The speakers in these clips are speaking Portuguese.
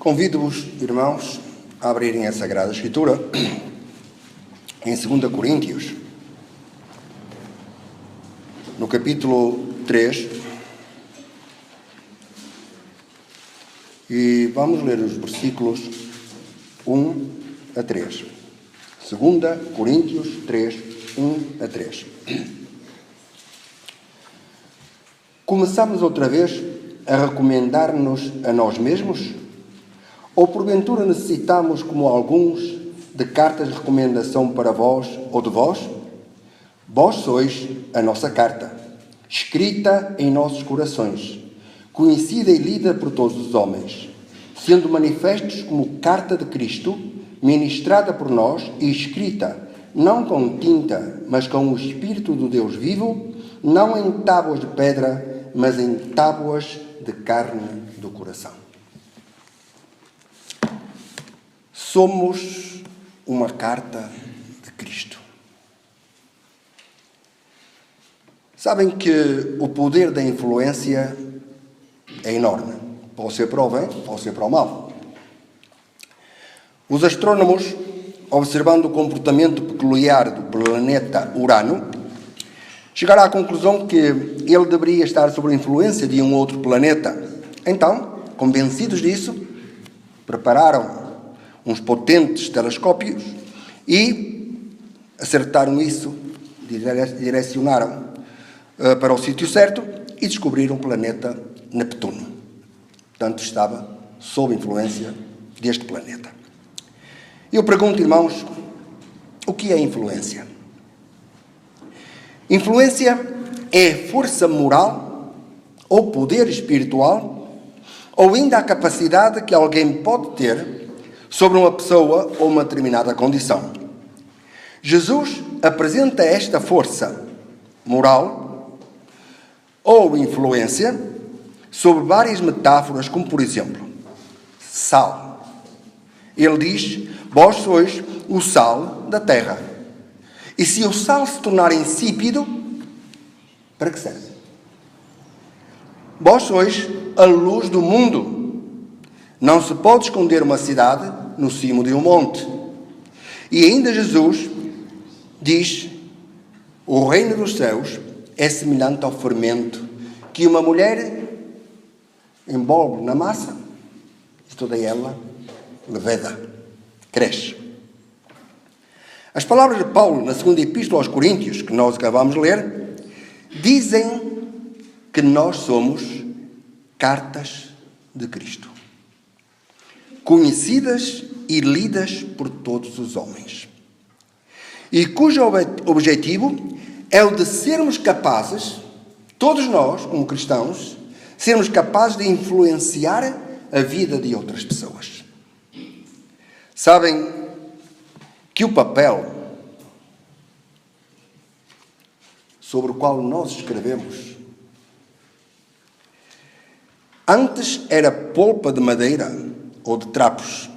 Convido-vos, irmãos, a abrirem a Sagrada Escritura em 2 Coríntios, no capítulo 3, e vamos ler os versículos 1 a 3. 2 Coríntios 3, 1 a 3. Começamos outra vez a recomendar-nos a nós mesmos? Ou porventura necessitamos, como alguns, de cartas de recomendação para vós ou de vós? Vós sois a nossa carta, escrita em nossos corações, conhecida e lida por todos os homens, sendo manifestos como carta de Cristo, ministrada por nós e escrita, não com tinta, mas com o Espírito do Deus vivo, não em tábuas de pedra, mas em tábuas de carne do coração. Somos uma carta de Cristo. Sabem que o poder da influência é enorme. Pode ser para o bem, pode ser para o mal. Os astrônomos, observando o comportamento peculiar do planeta Urano, chegaram à conclusão que ele deveria estar sob a influência de um outro planeta. Então, convencidos disso, prepararam uns potentes telescópios e acertaram isso, direcionaram para o sítio certo e descobriram o planeta Neptuno. Portanto, estava sob influência deste planeta. Eu pergunto, irmãos, o que é influência? Influência é força moral ou poder espiritual ou ainda a capacidade que alguém pode ter sobre uma pessoa ou uma determinada condição. Jesus apresenta esta força moral ou influência sob várias metáforas, como por exemplo, sal. Ele diz: vós sois o sal da terra. E se o sal se tornar insípido, para que serve? Vós sois a luz do mundo. Não se pode esconder uma cidade no cimo de um monte. E ainda Jesus diz: o reino dos céus é semelhante ao fermento que uma mulher envolve na massa e toda ela leveda, cresce. As palavras de Paulo na segunda epístola aos Coríntios, que nós acabamos de ler, dizem que nós somos cartas de Cristo, conhecidas e lidas por todos os homens, e cujo objetivo é o de sermos capazes, todos nós, como cristãos, sermos capazes de influenciar a vida de outras pessoas. Sabem que o papel sobre o qual nós escrevemos antes era polpa de madeira ou de trapos,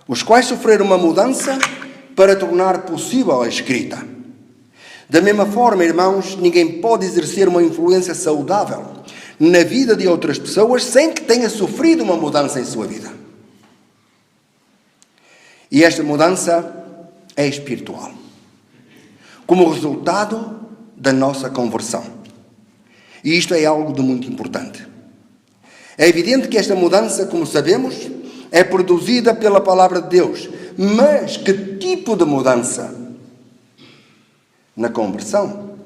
os quais sofreram uma mudança para tornar possível a escrita. Da mesma forma, irmãos, ninguém pode exercer uma influência saudável na vida de outras pessoas sem que tenha sofrido uma mudança em sua vida. E esta mudança é espiritual, como resultado da nossa conversão. E isto é algo de muito importante. É evidente que esta mudança, como sabemos, é produzida pela palavra de Deus. Mas que tipo de mudança? Na conversão,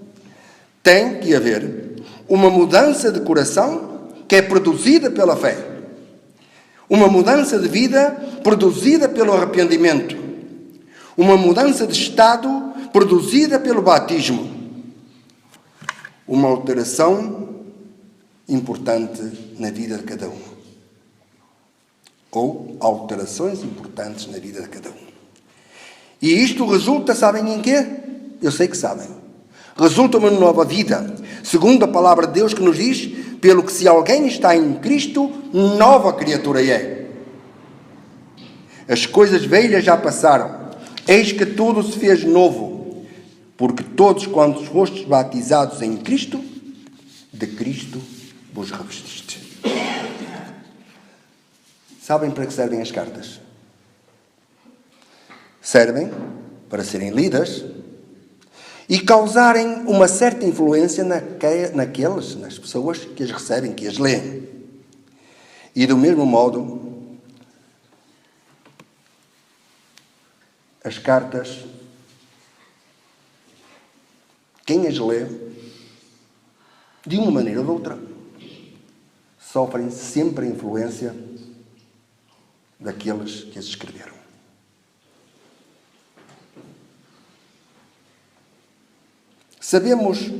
tem que haver uma mudança de coração que é produzida pela fé. Uma mudança de vida produzida pelo arrependimento. Uma mudança de estado produzida pelo batismo. Uma alteração importante na vida de cada um. Ou alterações importantes na vida de cada um. E isto resulta, sabem em quê? Eu sei que sabem. Resulta uma nova vida, segundo a palavra de Deus que nos diz: pelo que se alguém está em Cristo, nova criatura é. As coisas velhas já passaram, eis que tudo se fez novo, porque todos quantos fostes batizados em Cristo, de Cristo vos revestiste. Sabem para que servem as cartas? Servem para serem lidas e causarem uma certa influência nas pessoas que as recebem, que as leem. E do mesmo modo, as cartas, quem as lê, de uma maneira ou de outra, sofrem sempre a influência daqueles que as escreveram. Sabemos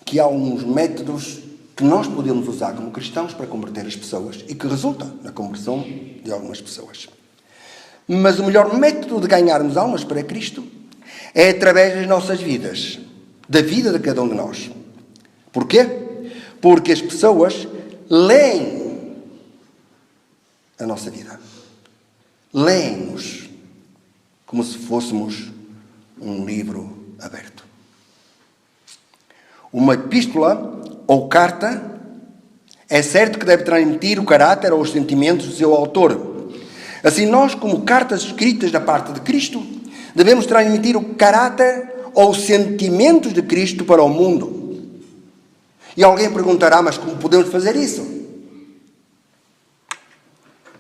que há alguns métodos que nós podemos usar como cristãos para converter as pessoas e que resultam na conversão de algumas pessoas. Mas o melhor método de ganharmos almas para Cristo é através das nossas vidas, da vida de cada um de nós. Porquê? Porque as pessoas leem a nossa vida. Leem-nos como se fôssemos um livro aberto. Uma epístola ou carta é certo que deve transmitir o caráter ou os sentimentos do seu autor. Assim, nós, como cartas escritas da parte de Cristo, devemos transmitir o caráter ou os sentimentos de Cristo para o mundo. E alguém perguntará, mas como podemos fazer isso?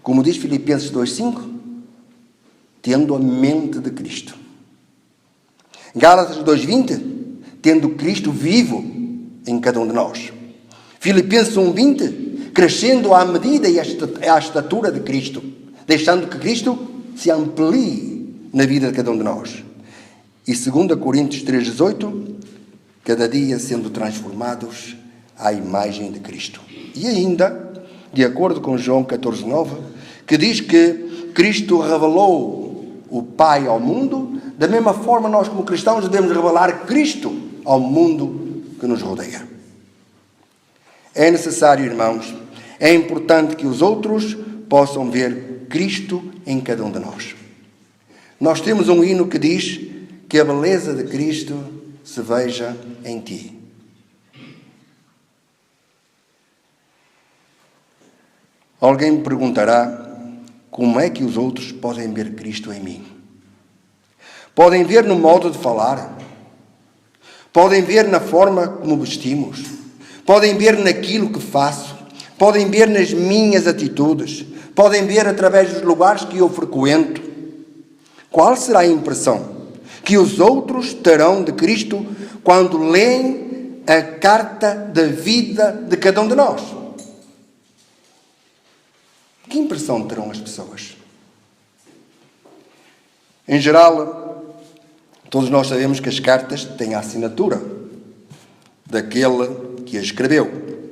Como diz Filipenses 2,5, tendo a mente de Cristo. Gálatas 2,20, tendo Cristo vivo em cada um de nós. Filipenses 1,20, crescendo à medida e à estatura de Cristo, deixando que Cristo se amplie na vida de cada um de nós. E 2 Coríntios 3,18, cada dia sendo transformados à imagem de Cristo. E ainda, de acordo com João 14,9, que diz que Cristo revelou o Pai ao mundo, da mesma forma nós como cristãos devemos revelar Cristo ao mundo que nos rodeia. É necessário, irmãos, é importante que os outros possam ver Cristo em cada um de nós. Nós temos um hino que diz que a beleza de Cristo se veja em ti. Alguém me perguntará como é que os outros podem ver Cristo em mim. Podem ver no modo de falar, podem ver na forma como vestimos, podem ver naquilo que faço, podem ver nas minhas atitudes, podem ver através dos lugares que eu frequento. Qual será a impressão que os outros terão de Cristo quando leem a carta da vida de cada um de nós? Que impressão terão as pessoas? Em geral, todos nós sabemos que as cartas têm a assinatura daquele que as escreveu.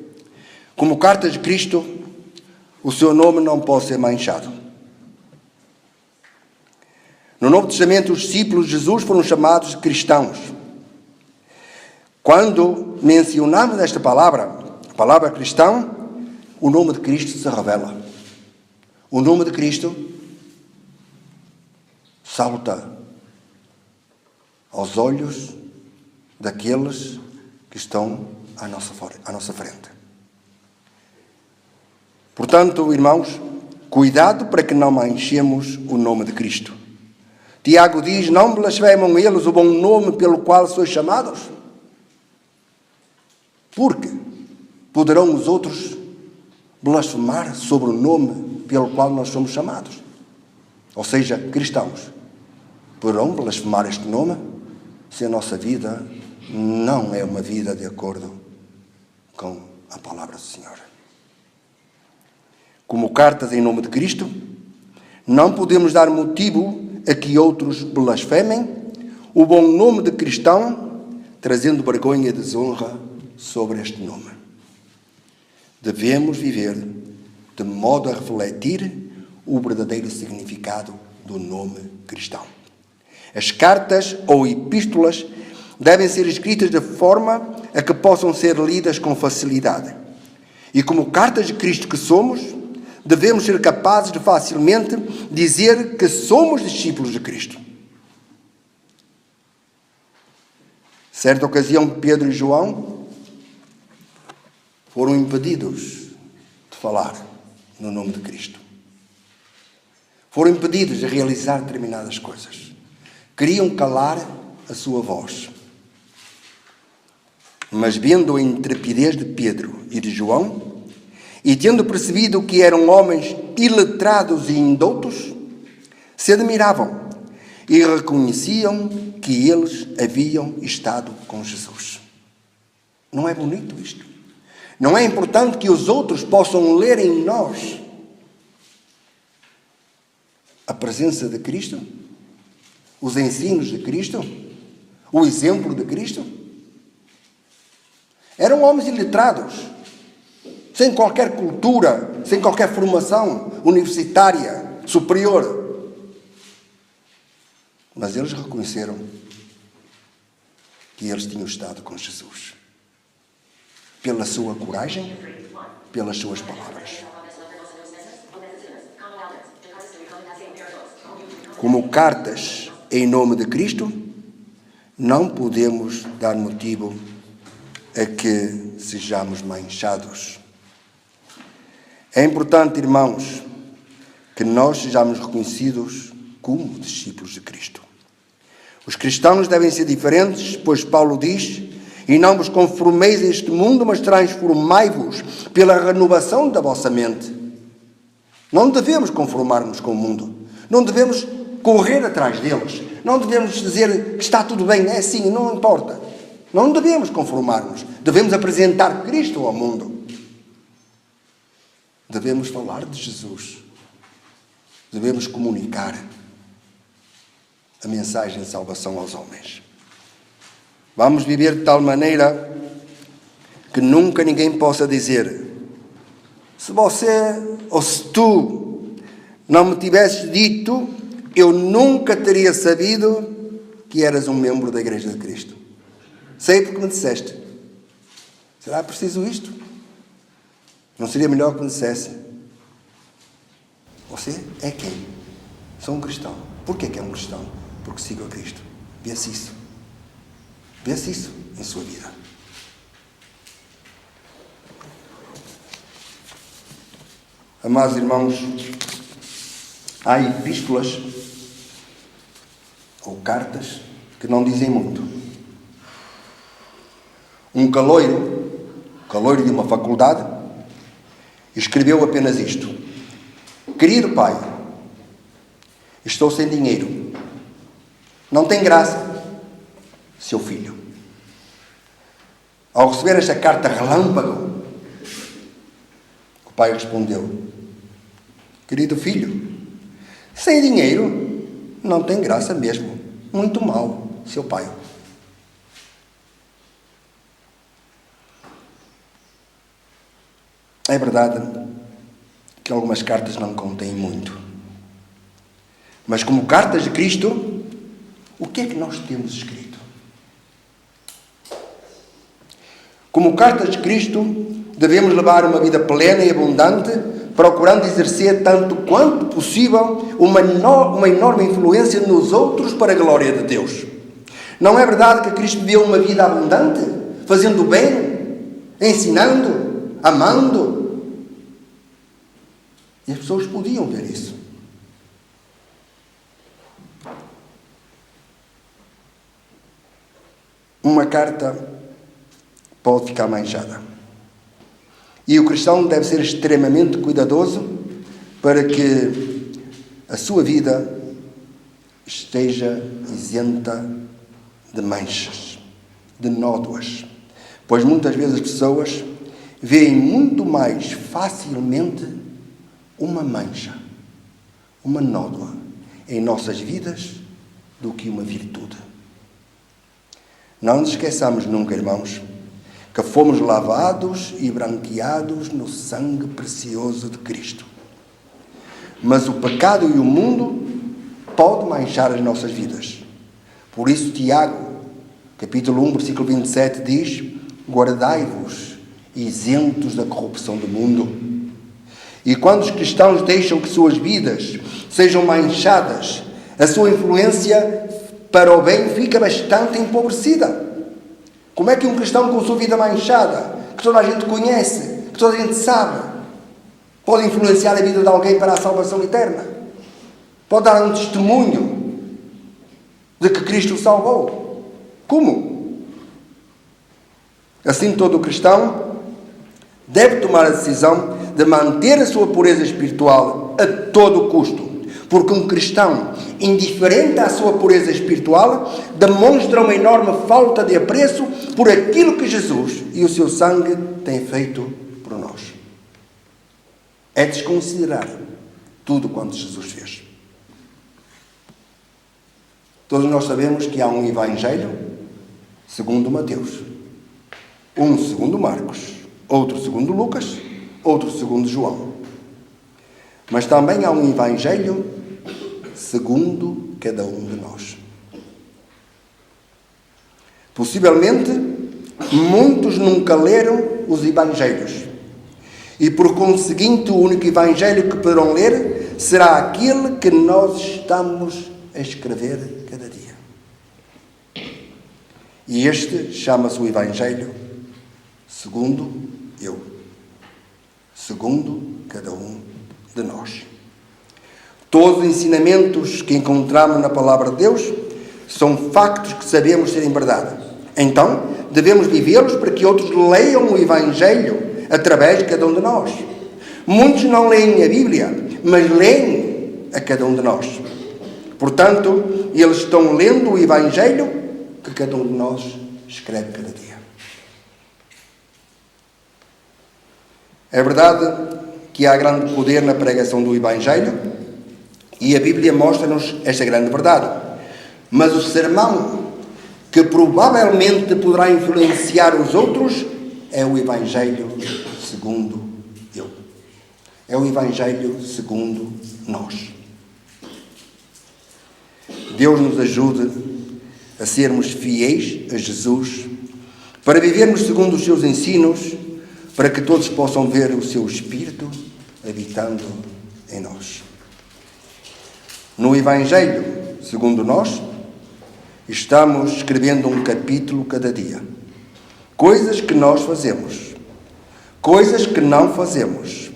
Como carta de Cristo, o seu nome não pode ser manchado. No Novo Testamento, os discípulos de Jesus foram chamados de cristãos. Quando mencionamos esta palavra, a palavra cristão, o nome de Cristo se revela. O nome de Cristo salta aos olhos daqueles que estão à nossa frente. Portanto, irmãos, cuidado para que não manchemos o nome de Cristo. Tiago diz, não blasfemam eles o bom nome pelo qual sois chamados? Porque poderão os outros blasfemar sobre o nome pelo qual nós somos chamados? Ou seja, cristãos poderão blasfemar este nome se a nossa vida não é uma vida de acordo com a palavra do Senhor. Como cartas em nome de Cristo, não podemos dar motivo a que outros blasfemem o bom nome de cristão, trazendo vergonha e desonra sobre este nome. Devemos viver de modo a refletir o verdadeiro significado do nome cristão. As cartas ou epístolas devem ser escritas de forma a que possam ser lidas com facilidade. E como cartas de Cristo que somos, devemos ser capazes de facilmente dizer que somos discípulos de Cristo. Certa ocasião, Pedro e João foram impedidos de falar no nome de Cristo. Foram impedidos de realizar determinadas coisas. Queriam calar a sua voz. Mas vendo a intrepidez de Pedro e de João, e tendo percebido que eram homens iletrados e indoutos, se admiravam e reconheciam que eles haviam estado com Jesus. Não é bonito isto? Não é importante que os outros possam ler em nós a presença de Cristo? Os ensinos de Cristo? O exemplo de Cristo? Eram homens iletrados, sem qualquer cultura, sem qualquer formação universitária superior. Mas eles reconheceram que eles tinham estado com Jesus. Pela sua coragem, pelas suas palavras. Como cartas em nome de Cristo, não podemos dar motivo a que sejamos manchados. É importante, irmãos, que nós sejamos reconhecidos como discípulos de Cristo. Os cristãos devem ser diferentes, pois Paulo diz: e não vos conformeis a este mundo, mas transformai-vos pela renovação da vossa mente. Não devemos conformar-nos com o mundo. Não devemos correr atrás deles. Não devemos dizer que está tudo bem, é assim, não importa. Não devemos conformar-nos. Devemos apresentar Cristo ao mundo. Devemos falar de Jesus. Devemos comunicar a mensagem de salvação aos homens. Vamos viver de tal maneira que nunca ninguém possa dizer: se você ou se tu não me tivesses dito, eu nunca teria sabido que eras um membro da Igreja de Cristo. Sei porque me disseste. Será preciso isto? Não seria melhor que me dissesse: você é quem? Sou um cristão. Porquê que é um cristão? Porque sigo a Cristo. Vê-se isso. Vê-se isso em sua vida. Amados irmãos, há epístolas ou cartas que não dizem muito. Um caloiro de uma faculdade, escreveu apenas isto: querido pai, estou sem dinheiro. Não tem graça, seu filho. Ao receber esta carta relâmpago, o pai respondeu: querido filho, sem dinheiro não tem graça mesmo. Muito mal, seu pai. É verdade que algumas cartas não contêm muito. Mas como cartas de Cristo, o que é que nós temos escrito? Como cartas de Cristo, devemos levar uma vida plena e abundante, procurando exercer tanto quanto possível uma enorme influência nos outros para a glória de Deus. Não é verdade que Cristo viveu uma vida abundante, fazendo bem, ensinando, amando? E as pessoas podiam ver isso. Uma carta pode ficar manchada. E o cristão deve ser extremamente cuidadoso para que a sua vida esteja isenta de manchas, de nódoas. Pois muitas vezes as pessoas veem muito mais facilmente uma mancha, uma nódoa em nossas vidas do que uma virtude. Não nos esqueçamos nunca, irmãos, que fomos lavados e branqueados no sangue precioso de Cristo. Mas o pecado e o mundo podem manchar as nossas vidas. Por isso, Tiago, capítulo 1, versículo 27, diz: guardai-vos isentos da corrupção do mundo. E quando os cristãos deixam que suas vidas sejam manchadas, a sua influência para o bem fica bastante empobrecida. Como é que um cristão com sua vida manchada, que toda a gente conhece, que toda a gente sabe, Pode influenciar a vida de alguém para a salvação eterna. Pode dar um testemunho de que Cristo o salvou. Como? Assim, todo cristão deve tomar a decisão de manter a sua pureza espiritual a todo custo. Porque um cristão indiferente à sua pureza espiritual demonstra uma enorme falta de apreço por aquilo que Jesus e o seu sangue têm feito por nós. É desconsiderar tudo quanto Jesus fez. Todos nós sabemos que há um Evangelho segundo Mateus, um segundo Marcos, outro segundo Lucas, outro segundo João. Mas também há um Evangelho segundo cada um de nós. Possivelmente, muitos nunca leram os Evangelhos. E, por conseguinte, o único Evangelho que poderão ler será aquele que nós estamos a escrever cada dia. E este chama-se o Evangelho segundo eu. Segundo cada um de nós. Todos os ensinamentos que encontramos na Palavra de Deus são factos que sabemos serem verdade. Então, devemos vivê-los para que outros leiam o Evangelho através de cada um de nós. Muitos não leem a Bíblia, mas leem a cada um de nós. Portanto, eles estão lendo o Evangelho que cada um de nós escreve cada dia. É verdade que há grande poder na pregação do Evangelho e a Bíblia mostra-nos esta grande verdade. Mas o sermão que provavelmente poderá influenciar os outros é o Evangelho segundo eu. É o Evangelho segundo nós. Deus nos ajude a sermos fiéis a Jesus, para vivermos segundo os seus ensinos, para que todos possam ver o seu Espírito habitando em nós. No Evangelho segundo nós, estamos escrevendo um capítulo cada dia. Coisas que nós fazemos, coisas que não fazemos,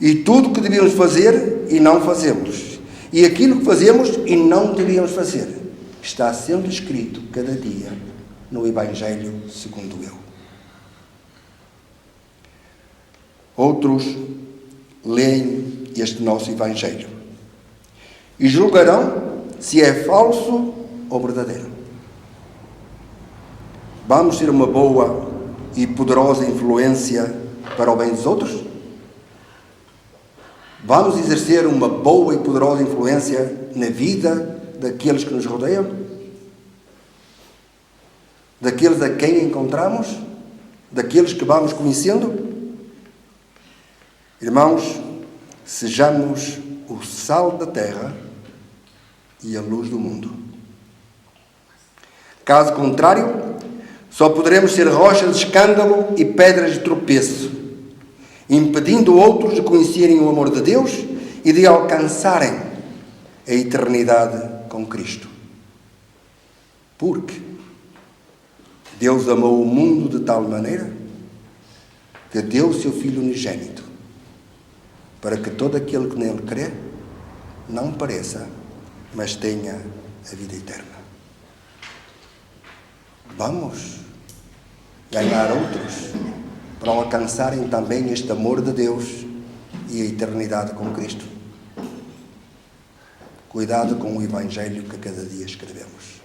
e tudo que devíamos fazer e não fazemos, e aquilo que fazemos e não devíamos fazer, está sendo escrito cada dia no Evangelho segundo eu. Outros leem este nosso Evangelho e julgarão se é falso ou verdadeiro. Vamos ser uma boa e poderosa influência para o bem dos outros? Vamos exercer uma boa e poderosa influência na vida daqueles que nos rodeiam? Daqueles a quem encontramos? Daqueles que vamos conhecendo? Irmãos, sejamos o sal da terra e a luz do mundo. Caso contrário, só poderemos ser rochas de escândalo e pedras de tropeço, impedindo outros de conhecerem o amor de Deus e de alcançarem a eternidade com Cristo. Porque Deus amou o mundo de tal maneira que deu o seu Filho unigênito, para que todo aquele que nele crê não pereça, mas tenha a vida eterna. Vamos ganhar outros para alcançarem também este amor de Deus e a eternidade com Cristo. Cuidado com o Evangelho que cada dia escrevemos.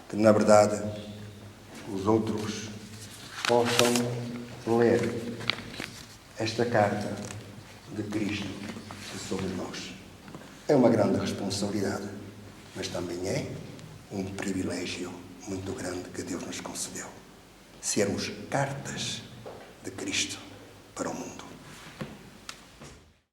Que, na verdade, os outros possam ler esta carta de Cristo sobre nós. É uma grande responsabilidade, mas também é um privilégio muito grande que Deus nos concedeu. Sermos cartas de Cristo para o mundo.